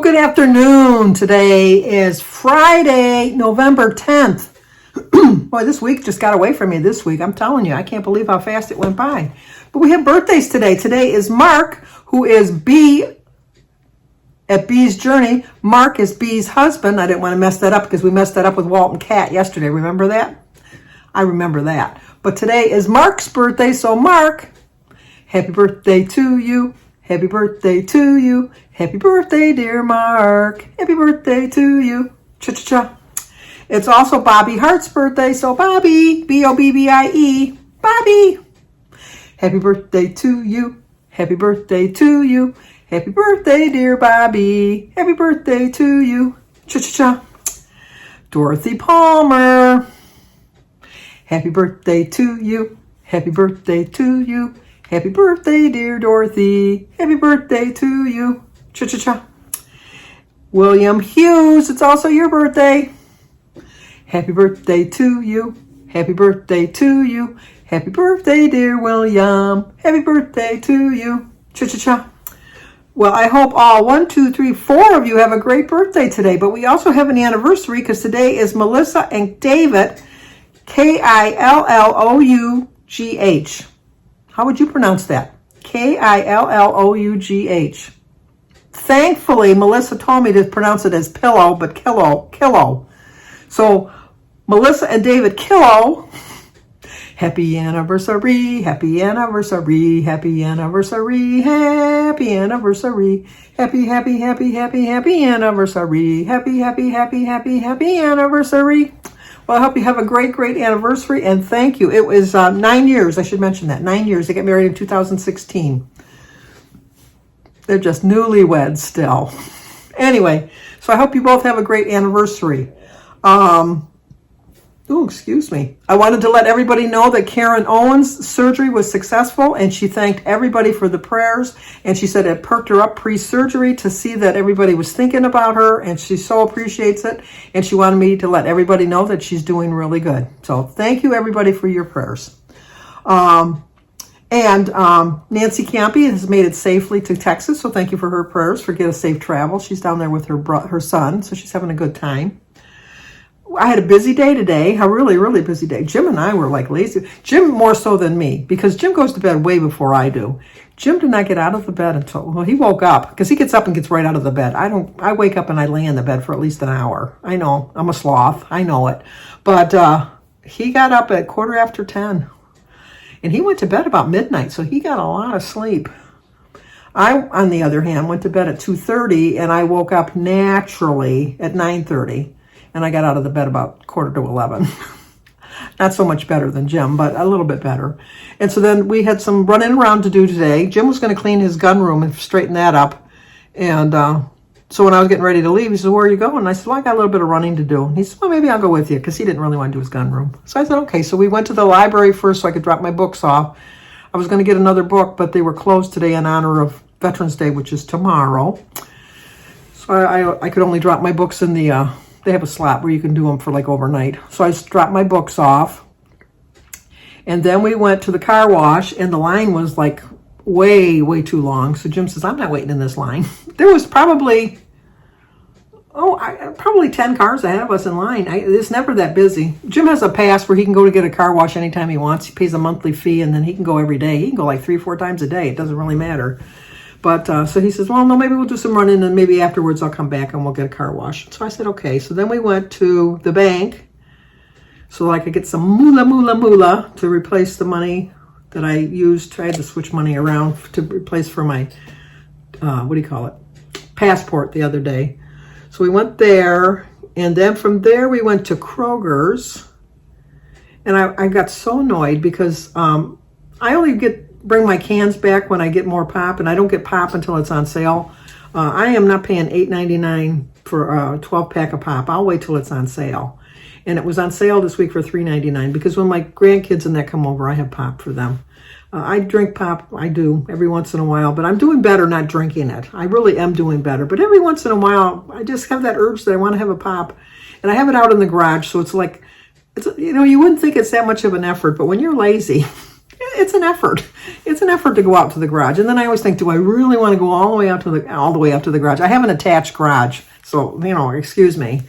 Good afternoon. Today is Friday, November 10th. Boy, this week just got away from me this week. I'm telling you, I can't believe how fast it went by. But we have birthdays today. Today is Mark, who is B at Bee's Journey. Mark is Bee's husband. I didn't want to mess that up because we messed that up with Walt and Kat yesterday. Remember that? I remember that. But today is Mark's birthday. So Mark, happy birthday to you. Happy birthday to you. Happy birthday, dear Mark. Happy birthday to you. Cha-cha-cha. It's also Bobby Hart's birthday. So Bobby, B-O-B-B-I-E, Bobby. Happy birthday to you. Happy birthday to you. Happy birthday, dear Bobby. Happy birthday to you. Cha-cha-cha. Dorothy Palmer. Happy birthday to you. Happy birthday to you. Happy birthday, dear Dorothy. Happy birthday to you. Cha-cha-cha. William Hughes, it's also your birthday. Happy birthday to you. Happy birthday to you. Happy birthday, dear William. Happy birthday to you. Cha-cha-cha. Well, I hope all 1, 2, 3, 4 of you have a great birthday today. But we also have an anniversary because today is Melissa and David, K-I-L-L-O-U-G-H. How would you pronounce that? K-I-L-L-O-U-G-H. Thankfully, Melissa told me to pronounce it as pillow, but kilo. So, Melissa and David Kilo, happy anniversary, happy anniversary, happy anniversary, happy anniversary, happy anniversary, happy anniversary. Well, I hope you have a great anniversary, and thank you. It was 9 years. I should mention that. 9 years. They got married in 2016. They're just newlyweds still. Anyway, so I hope you both have a great anniversary. Excuse me. I wanted to let everybody know that Karen Owens' surgery was successful, and she thanked everybody for the prayers, and she said it perked her up pre-surgery to see that everybody was thinking about her, and she so appreciates it, and she wanted me to let everybody know that she's doing really good. So thank you, everybody, for your prayers. Nancy Campy has made it safely to Texas, so thank you for her prayers for get a safe travel. She's down there with her son, so she's having a good time. I had a busy day today, a really busy day. Jim and I were like lazy. Jim more so than me, because Jim goes to bed way before I do. Jim did not get out of the bed until, well, he woke up, because he gets up and gets right out of the bed. I wake up and I lay in the bed for at least an hour. I know, I'm a sloth, I know it. But he got up at 10:15, and he went to bed about midnight, so he got a lot of sleep. I, on the other hand, went to bed at 2:30, and I woke up naturally at 9:30. And I got out of the bed about 10:45. Not so much better than Jim, but a little bit better. And so then we had some running around to do today. Jim was going to clean his gun room and straighten that up. And so when I was getting ready to leave, he said, "Where are you going?" And I said, "Well, I got a little bit of running to do." And he said, "Well, maybe I'll go with you," because he didn't really want to do his gun room. So I said, okay. So we went to the library first so I could drop my books off. I was going to get another book, but they were closed today in honor of Veterans Day, which is tomorrow. So I could only drop my books in the... They have a slot where you can do them for like overnight. So I dropped my books off. And then we went to the car wash, and the line was like way too long. So Jim says, "I'm not waiting in this line." There was probably 10 cars ahead of us in line. It's never that busy. Jim has a pass where he can go to get a car wash anytime he wants. He pays a monthly fee, and then he can go every day. He can go like 3-4 times a day. It doesn't really matter. But so he says, "Well, no, maybe we'll do some running, and maybe afterwards I'll come back and we'll get a car wash." So I said, okay. So then we went to the bank so I could get some moolah to replace the money that I used. I had to switch money around to replace for my, passport the other day. So we went there, and then from there we went to Kroger's. And I got so annoyed because I only bring my cans back when I get more pop, and I don't get pop until it's on sale. I am not paying $8.99 for a 12-pack of pop. I'll wait till it's on sale. And it was on sale this week for $3.99 because when my grandkids and that come over, I have pop for them. I drink pop, I do, every once in a while, but I'm doing better not drinking it. I really am doing better. But every once in a while, I just have that urge that I want to have a pop. And I have it out in the garage, so it's like, you wouldn't think it's that much of an effort, but when you're lazy, it's an effort. It's an effort to go out to the garage. And then I always think, do I really want to go all the way out to the garage? I have an attached garage, so, excuse me.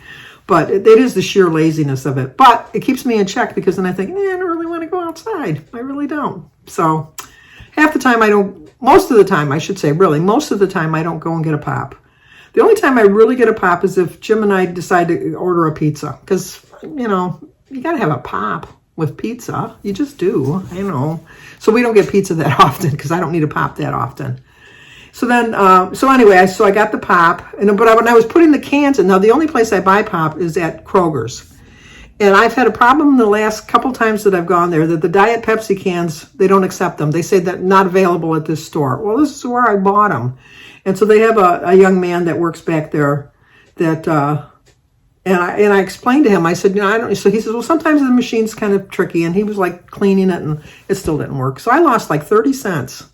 But it is the sheer laziness of it. But it keeps me in check because then I think, I don't really want to go outside. I really don't. So half the time most of the time, I should say, really, most of the time I don't go and get a pop. The only time I really get a pop is if Jim and I decide to order a pizza. Because, you got to have a pop with pizza. You just do. So we don't get pizza that often because I don't need a pop that often. So then, anyway, I got the pop. But when I was putting the cans in, now the only place I buy pop is at Kroger's. And I've had a problem the last couple times that I've gone there that the Diet Pepsi cans, they don't accept them. They say that not available at this store. Well, this is where I bought them. And so they have a young man that works back there that, and I explained to him, I said, I don't, so he says, well, sometimes the machine's kind of tricky. And he was like cleaning it and it still didn't work. So I lost like 30 cents.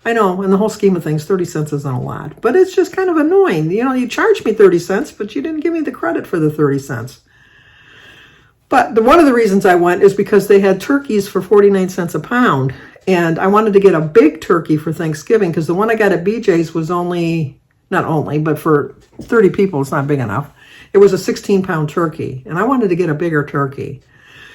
I know, in the whole scheme of things, 30 cents isn't a lot. But it's just kind of annoying. You charged me 30 cents, but you didn't give me the credit for the 30 cents. But one of the reasons I went is because they had turkeys for 49 cents a pound. And I wanted to get a big turkey for Thanksgiving because the one I got at BJ's was but for 30 people, it's not big enough. It was a 16-pound turkey. And I wanted to get a bigger turkey.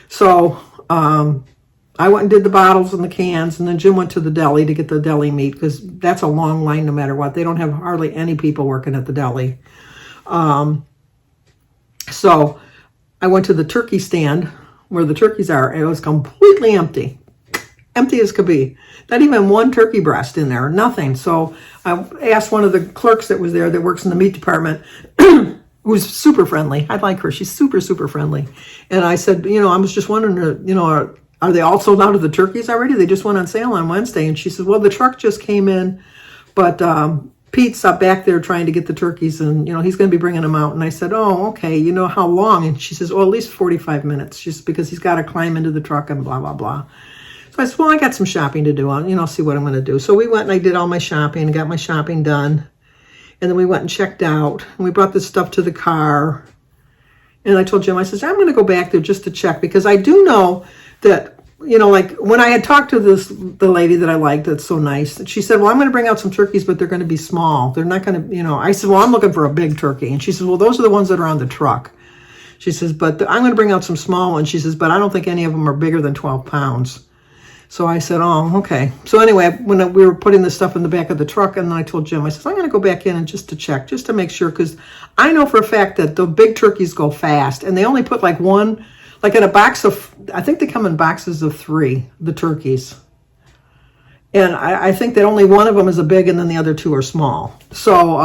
So I went and did the bottles and the cans. And then Jim went to the deli to get the deli meat because that's a long line no matter what. They don't have hardly any people working at the deli. So I went to the turkey stand where the turkeys are. And it was completely empty. Empty as could be. Not even one turkey breast in there, nothing. So I asked one of the clerks that was there that works in the meat department, who's super friendly. I like her. She's super, super friendly. And I said, I was just wondering, are they all sold out of the turkeys already? They just went on sale on Wednesday. And she says, well, the truck just came in, but Pete's up back there trying to get the turkeys and, he's going to be bringing them out. And I said, oh, okay. How long? And she says, well, at least 45 minutes, just because he's got to climb into the truck and blah, blah, blah. I said, well, I got some shopping to do. I'll see what I'm going to do. So we went and I did all my shopping and got my shopping done. And then we went and checked out. And we brought this stuff to the car. And I told Jim, I said, I'm going to go back there just to check. Because I do know that, like when I had talked to the lady that I liked, that's so nice. She said, well, I'm going to bring out some turkeys, but they're going to be small. They're not going to, I said, well, I'm looking for a big turkey. And she says, well, those are the ones that are on the truck. She says, but I'm going to bring out some small ones. She says, but I don't think any of them are bigger than 12 pounds. So I said, oh, okay. So anyway, when we were putting the stuff in the back of the truck, and then I told Jim, I said, I'm going to go back in and just to check, just to make sure, because I know for a fact that the big turkeys go fast, and they only put like one, like in a box of, I think they come in boxes of 3, the turkeys. And I think that only one of them is a big, and then the other 2 are small. So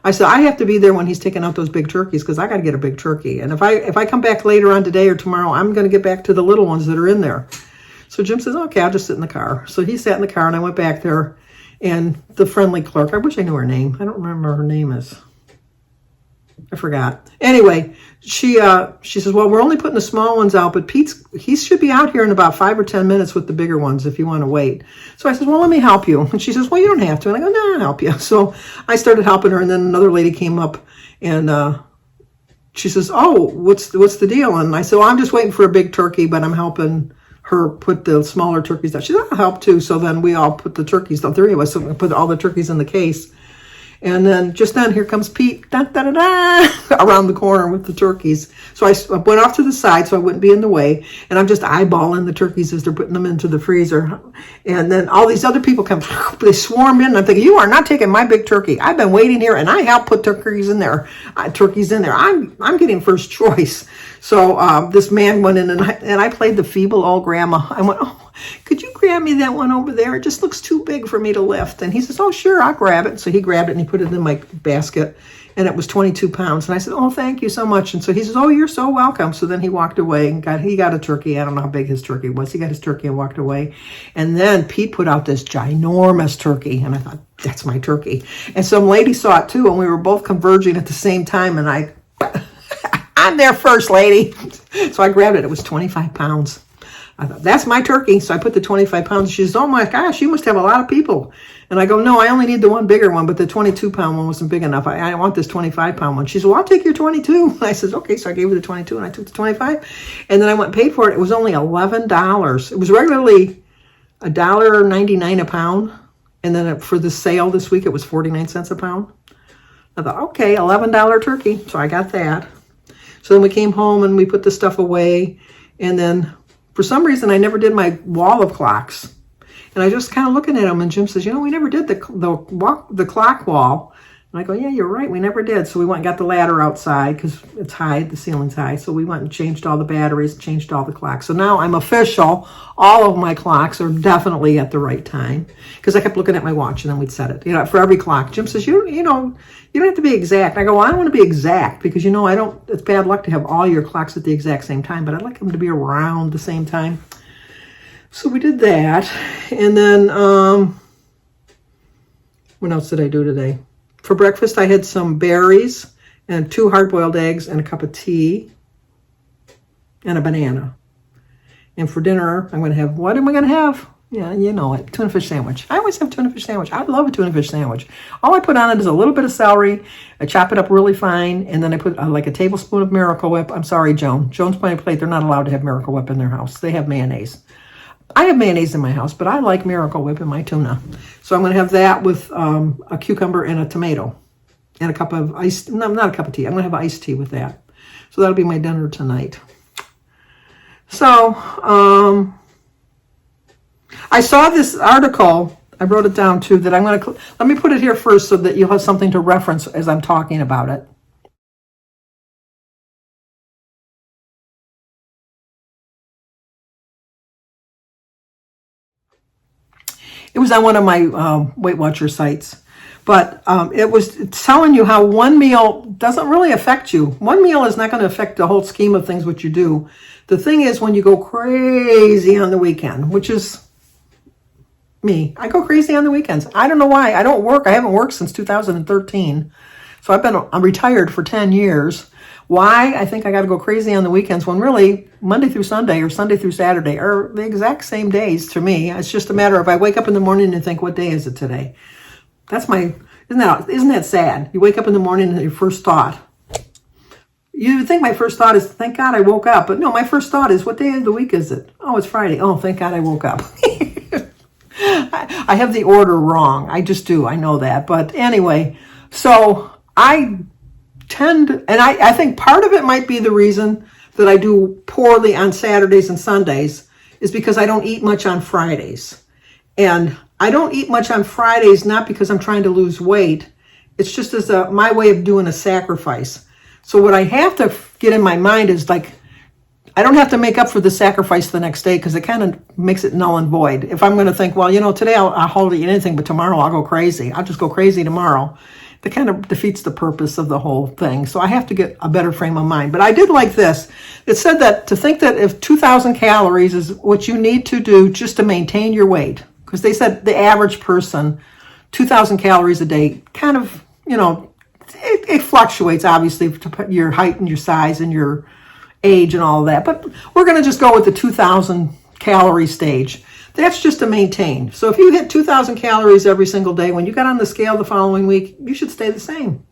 I said, I have to be there when he's taking out those big turkeys, because I got to get a big turkey. And if I come back later on today or tomorrow, I'm going to get back to the little ones that are in there. So Jim says, okay, I'll just sit in the car. So he sat in the car, and I went back there, and the friendly clerk, I wish I knew her name. I don't remember her name is. I forgot. Anyway, she says, well, we're only putting the small ones out, but he should be out here in about 5 or 10 minutes with the bigger ones if you want to wait. So I said, well, let me help you. And she says, well, you don't have to. And I go, no, I'll help you. So I started helping her, and then another lady came up, and she says, oh, what's the deal? And I said, well, I'm just waiting for a big turkey, but I'm helping her put the smaller turkeys down. She said, I'll help too. So then we all put the turkeys, the 3 of us, so we put all the turkeys in the case. And then just then, here comes Pete, da, da, da, da, around the corner with the turkeys. So I went off to the side so I wouldn't be in the way. And I'm just eyeballing the turkeys as they're putting them into the freezer. And then all these other people come, they swarm in. And I'm thinking, you are not taking my big turkey. I've been waiting here, and I helped put turkeys in there. I'm getting first choice. So this man went in, and I played the feeble old grandma. I went, oh, could you grab me that one over there? It just looks too big for me to lift. And he says, oh, sure, I'll grab it. So he grabbed it, and he put it in my basket, and it was 22 pounds. And I said, oh, thank you so much. And so he says, oh, you're so welcome. So then he walked away, and he got a turkey. I don't know how big his turkey was. He got his turkey and walked away. And then Pete put out this ginormous turkey, and I thought, that's my turkey. And some lady saw it too, and we were both converging at the same time, and I'm there first, lady. So I grabbed it. It was 25 pounds. I thought, that's my turkey. So I put the 25 pounds. She says, oh my gosh, you must have a lot of people. And I go, no, I only need the one bigger one, but the 22-pound one wasn't big enough. I want this 25-pound one. She said, well, I'll take your 22. I said, okay. So I gave her the 22, and I took the 25. And then I went and paid for it. It was only $11. It was regularly $1.99 a pound. And then for the sale this week, it was 49 cents a pound. I thought, okay, $11 turkey. So I got that. So then we came home and we put the stuff away. And then for some reason, I never did my wall of clocks. And I just kind of looking at them, and Jim says, we never did the clock wall. And I go, yeah, you're right, we never did. So we went and got the ladder outside because it's high, the ceiling's high. So we went and changed all the batteries, changed all the clocks. So now I'm official. All of my clocks are definitely at the right time because I kept looking at my watch and then we'd set it. For every clock. Jim says, you don't have to be exact. I go, well, I don't want to be exact because, it's bad luck to have all your clocks at the exact same time, but I'd like them to be around the same time. So we did that. And then, what else did I do today? For breakfast, I had some berries and 2 hard-boiled eggs and a cup of tea and a banana. And for dinner, I'm going to have, what am I going to have? Yeah, you know it, tuna fish sandwich. I always have tuna fish sandwich. I love a tuna fish sandwich. All I put on it is a little bit of celery. I chop it up really fine, and then I put like a tablespoon of Miracle Whip. I'm sorry, Joan. Joan's Plain Plate, they're not allowed to have Miracle Whip in their house. They have mayonnaise. I have mayonnaise in my house, but I like Miracle Whip in my tuna. So I'm going to have that with a cucumber and a tomato and a cup of iced, no, not a cup of tea. I'm going to have iced tea with that. So that'll be my dinner tonight. So I saw this article. I wrote it down too, that I'm going to, let me put it here first so that you'll have something to reference as I'm talking about it. It was on one of my Weight Watcher sites, but it was telling you how one meal doesn't really affect you. One meal is not going to affect the whole scheme of things, what you do. The thing is when you go crazy on the weekend, which is me. I go crazy on the weekends. I don't know why. I don't work. I haven't worked since 2013. So I'm retired for 10 years. Why? I think I got to go crazy on the weekends when really Monday through Sunday or Sunday through Saturday are the exact same days to me. It's just a matter of I wake up in the morning and think, what day is it today? Isn't that sad? You wake up in the morning and your first thought. You would think my first thought is, thank God I woke up. But no, my first thought is, what day of the week is it? Oh, it's Friday. Oh, thank God I woke up. I have the order wrong. I just do. I know that. But anyway, so I think part of it might be the reason that I do poorly on Saturdays and Sundays is because I don't eat much on Fridays. And I don't eat much on Fridays, not because I'm trying to lose weight. It's just as my way of doing a sacrifice. So what I have to get in my mind is like, I don't have to make up for the sacrifice the next day because it kind of makes it null and void. If I'm going to think, well, today I'll hardly eat anything, but tomorrow I'll go crazy. I'll just go crazy tomorrow. That kind of defeats the purpose of the whole thing. So I have to get a better frame of mind. But I did like this. It said that to think that if 2,000 calories is what you need to do just to maintain your weight, because they said the average person, 2,000 calories a day, kind of, it fluctuates, obviously, to your height and your size and your age and all of that. But we're going to just go with the 2,000 calorie stage. That's just to maintain. So if you hit 2,000 calories every single day, when you got on the scale the following week, you should stay the same.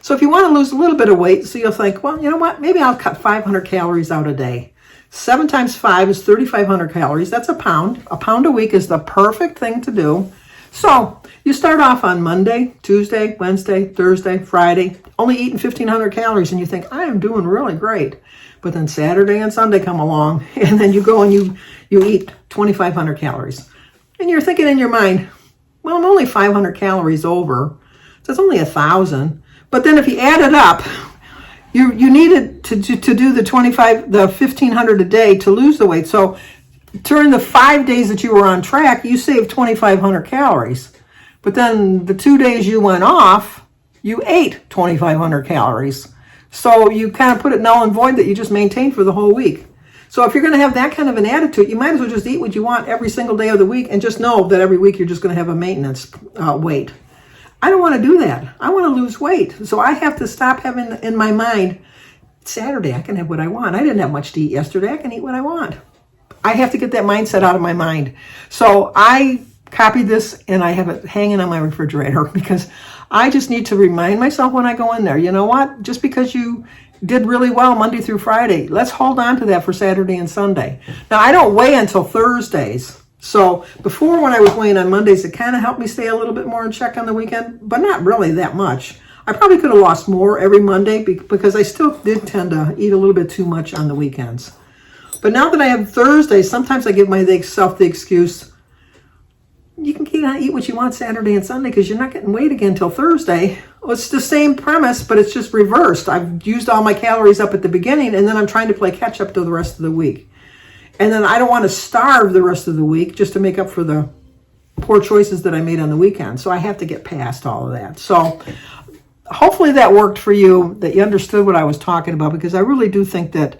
So if you want to lose a little bit of weight, so you'll think, well, you know what? Maybe I'll cut 500 calories out a day. 7 times 5 is 3,500 calories. That's a pound. A pound a week is the perfect thing to do. So you start off on Monday, Tuesday, Wednesday, Thursday, Friday, only eating 1,500 calories, and you think, I am doing really great. But then Saturday and Sunday come along, and then you go and you eat 2,500 calories. And you're thinking in your mind, well, I'm only 500 calories over, so it's only 1,000. But then if you add it up, you needed to do the 1,500 a day to lose the weight. So during the 5 days that you were on track, you saved 2,500 calories. But then the 2 days you went off, you ate 2,500 calories. So you kind of put it null and void that you just maintained for the whole week. So if you're going to have that kind of an attitude, you might as well just eat what you want every single day of the week and just know that every week you're just going to have a maintenance weight. I don't want to do that. I want to lose weight. So I have to stop having in my mind, Saturday, I can have what I want. I didn't have much to eat yesterday. I can eat what I want. I have to get that mindset out of my mind. So I copied this and I have it hanging on my refrigerator because I just need to remind myself when I go in there, you know what? Just because you did really well Monday through Friday, let's hold on to that for Saturday and Sunday. Now, I don't weigh until Thursdays. So before, when I was weighing on Mondays, it kind of helped me stay a little bit more in check on the weekend, but not really that much. I probably could have lost more every Monday because I still did tend to eat a little bit too much on the weekends. But now that I have Thursday, sometimes I give myself the excuse, you can eat what you want Saturday and Sunday because you're not getting weighed again until Thursday. Well, it's the same premise, but it's just reversed. I've used all my calories up at the beginning, and then I'm trying to play catch up to the rest of the week. And then I don't want to starve the rest of the week just to make up for the poor choices that I made on the weekend. So I have to get past all of that. So hopefully that worked for you, that you understood what I was talking about, because I really do think that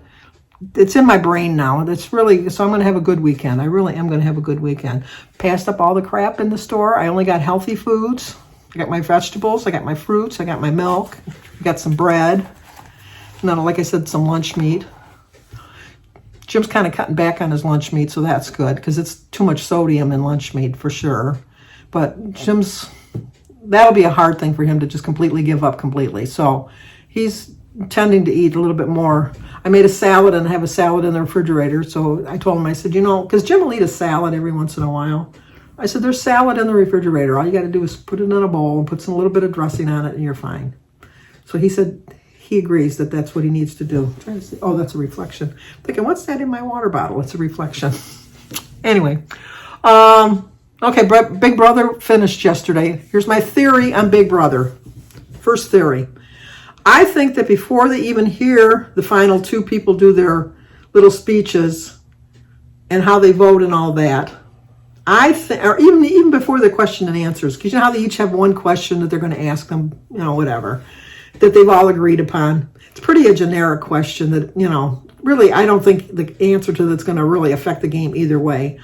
it's in my brain now. That's really, so I'm going to have a good weekend. I really am going to have a good weekend. Passed up all the crap in the store. I only got healthy foods. I got my vegetables. I got my fruits. I got my milk. I got some bread. And then, like I said, some lunch meat. Jim's kind of cutting back on his lunch meat, so that's good, because it's too much sodium in lunch meat for sure. But that'll be a hard thing for him to just completely give up completely. So he's tending to eat a little bit more. I made a salad and I have a salad in the refrigerator. So I told him, I said, because Jim will eat a salad every once in a while. I said, there's salad in the refrigerator. All you got to do is put it in a bowl and put some little bit of dressing on it and you're fine. So he said he agrees that that's what he needs to do. Oh, that's a reflection. I'm thinking, what's that in my water bottle? It's a reflection. Anyway, okay, Big Brother finished yesterday. Here's my theory on Big Brother. First theory. I think that before they even hear the final two people do their little speeches and how they vote and all that, or even before the question and answers, because you know how they each have one question that they're going to ask them, whatever, that they've all agreed upon. It's pretty a generic question that, really, I don't think the answer to that's going to really affect the game either way.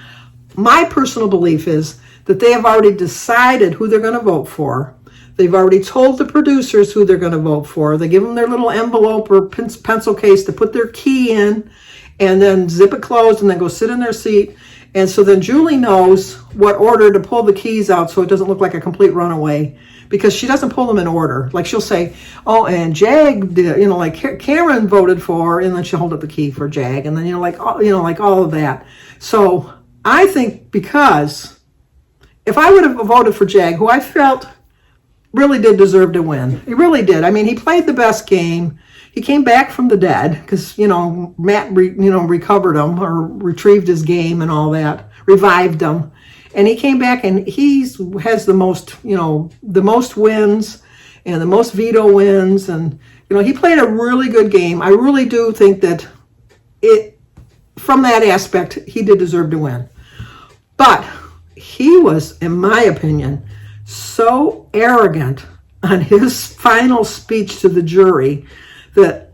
My personal belief is that they have already decided who they're going to vote for. They've already told the producers who they're going to vote for. They give them their little envelope or pencil case to put their key in and then zip it closed and then go sit in their seat. And so then Julie knows what order to pull the keys out so it doesn't look like a complete runaway, because she doesn't pull them in order. Like she'll say, oh, and Jag did, like Karen voted for, and then she'll hold up the key for Jag. And then, like all of that. So I think, because if I would have voted for Jag, who I felt really did deserve to win. He really did. I mean, he played the best game. He came back from the dead because, Matt, recovered him or retrieved his game and all that, revived him. And he came back and he has the most wins and the most veto wins. And, he played a really good game. I really do think that from that aspect, he did deserve to win. But he was, in my opinion, so arrogant on his final speech to the jury that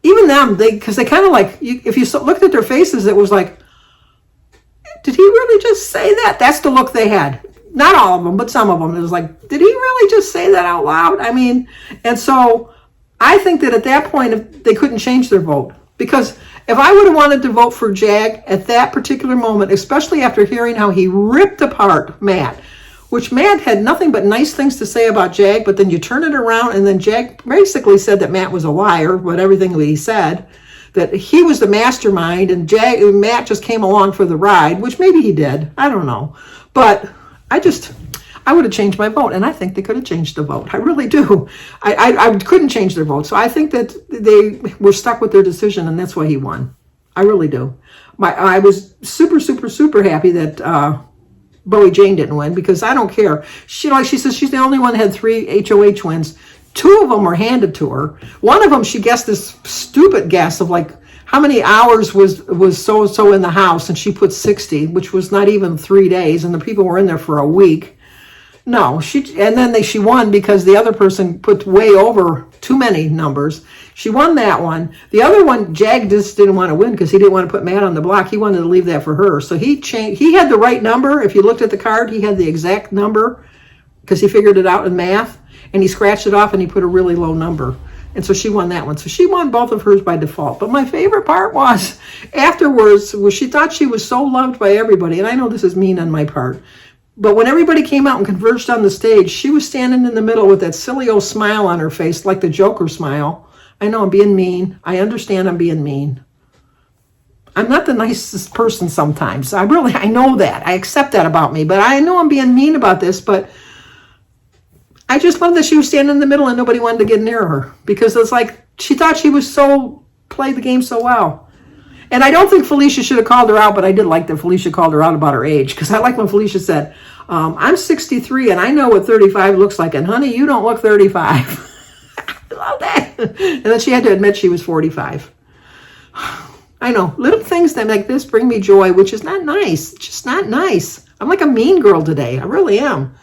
even them, because they kind of if you looked at their faces, it was like, did he really just say that? That's the look they had. Not all of them, but some of them. It was like, did he really just say that out loud? I mean, and so I think that at that point, they couldn't change their vote. Because if I would have wanted to vote for Jag at that particular moment, especially after hearing how he ripped apart Matt, which Matt had nothing but nice things to say about Jag, but then you turn it around and then Jag basically said that Matt was a liar, but everything that he said, that he was the mastermind and Matt just came along for the ride, which maybe he did. I don't know. But I would have changed my vote, and I think they could have changed the vote. I really do. I couldn't change their vote. So I think that they were stuck with their decision, and that's why he won. I really do. I was super, super, super happy that Bowie Jane didn't win, because I don't care. She says she's the only one that had 3 HOH wins. 2 of them were handed to her. One of them, she guessed this stupid guess of how many hours was so-and-so in the house, and she put 60, which was not even 3 days, and the people were in there for a week. No, she won because the other person put way over too many numbers. She won that one. The other one, Jag just didn't want to win because he didn't want to put Matt on the block. He wanted to leave that for her. So he had the right number. If you looked at the card, he had the exact number because he figured it out in math, and he scratched it off and he put a really low number. And so she won that one. So she won both of hers by default. But my favorite part was afterwards, she thought she was so loved by everybody. And I know this is mean on my part, but when everybody came out and converged on the stage, she was standing in the middle with that silly old smile on her face, like the Joker smile. I know I'm being mean. I understand I'm being mean. I'm not the nicest person sometimes. I know that. I accept that about me, but I know I'm being mean about this, but I just love that she was standing in the middle and nobody wanted to get near her because it's like she thought she was played the game so well. And I don't think Felicia should have called her out, but I did like that Felicia called her out about her age because I like when Felicia said, I'm 63 and I know what 35 looks like. And honey, you don't look 35. I love that. And then she had to admit she was 45. I know, little things that like this bring me joy, which is not nice. It's just not nice. I'm like a mean girl today. I really am.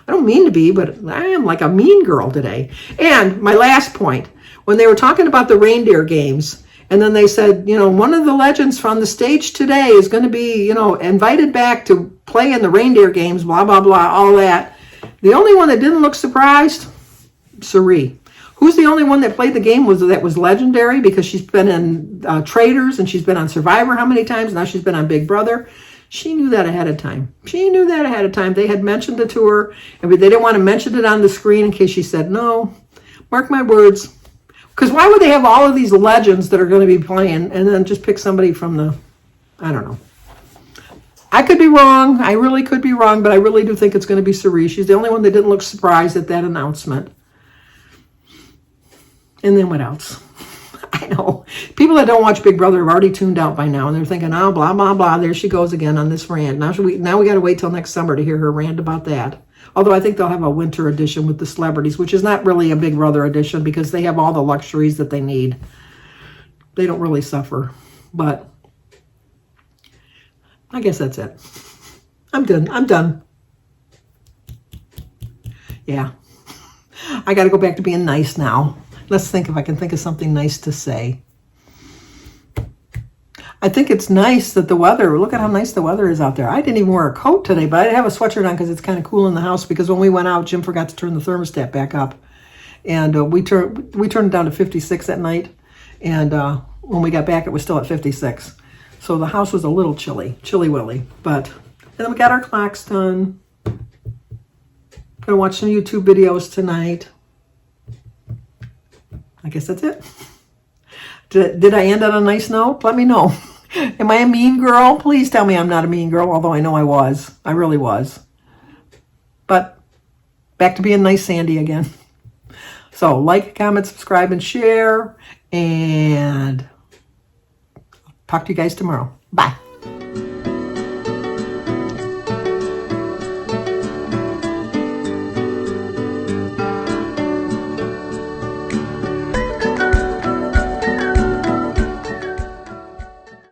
I don't mean to be, but I am like a mean girl today. And my last point, when they were talking about the reindeer games, and then they said, one of the legends from the stage today is going to be, invited back to play in the reindeer games, blah, blah, blah, all that. The only one that didn't look surprised, Sari. Who's the only one that played the game that was legendary because she's been in Traitors and she's been on Survivor how many times? Now she's been on Big Brother. She knew that ahead of time. They had mentioned it to her, and they didn't want to mention it on the screen in case she said no. Mark my words. Because why would they have all of these legends that are going to be playing and then just pick somebody from I don't know. I could be wrong. I really could be wrong, but I really do think it's going to be Sari. She's the only one that didn't look surprised at that announcement. And then what else? I know. People that don't watch Big Brother have already tuned out by now, and they're thinking, oh, blah, blah, blah. There she goes again on this rant. Now we got to wait till next summer to hear her rant about that. Although I think they'll have a winter edition with the celebrities, which is not really a Big Brother edition because they have all the luxuries that they need. They don't really suffer. But I guess that's it. I'm done. Yeah. I got to go back to being nice now. Let's think if I can think of something nice to say. I think it's nice that the weather, look at how nice the weather is out there. I didn't even wear a coat today, but I have a sweatshirt on because it's kind of cool in the house because when we went out, Jim forgot to turn the thermostat back up. And we turned it down to 56 at night. And when we got back, it was still at 56. So the house was a little chilly willy. And then we got our clocks done. Gonna watch some YouTube videos tonight. I guess that's it. Did I end on a nice note? Let me know. Am I a mean girl? Please tell me I'm not a mean girl, although I know I was. I really was. But back to being nice Sandy again. So like, comment, subscribe, and share. And talk to you guys tomorrow. Bye.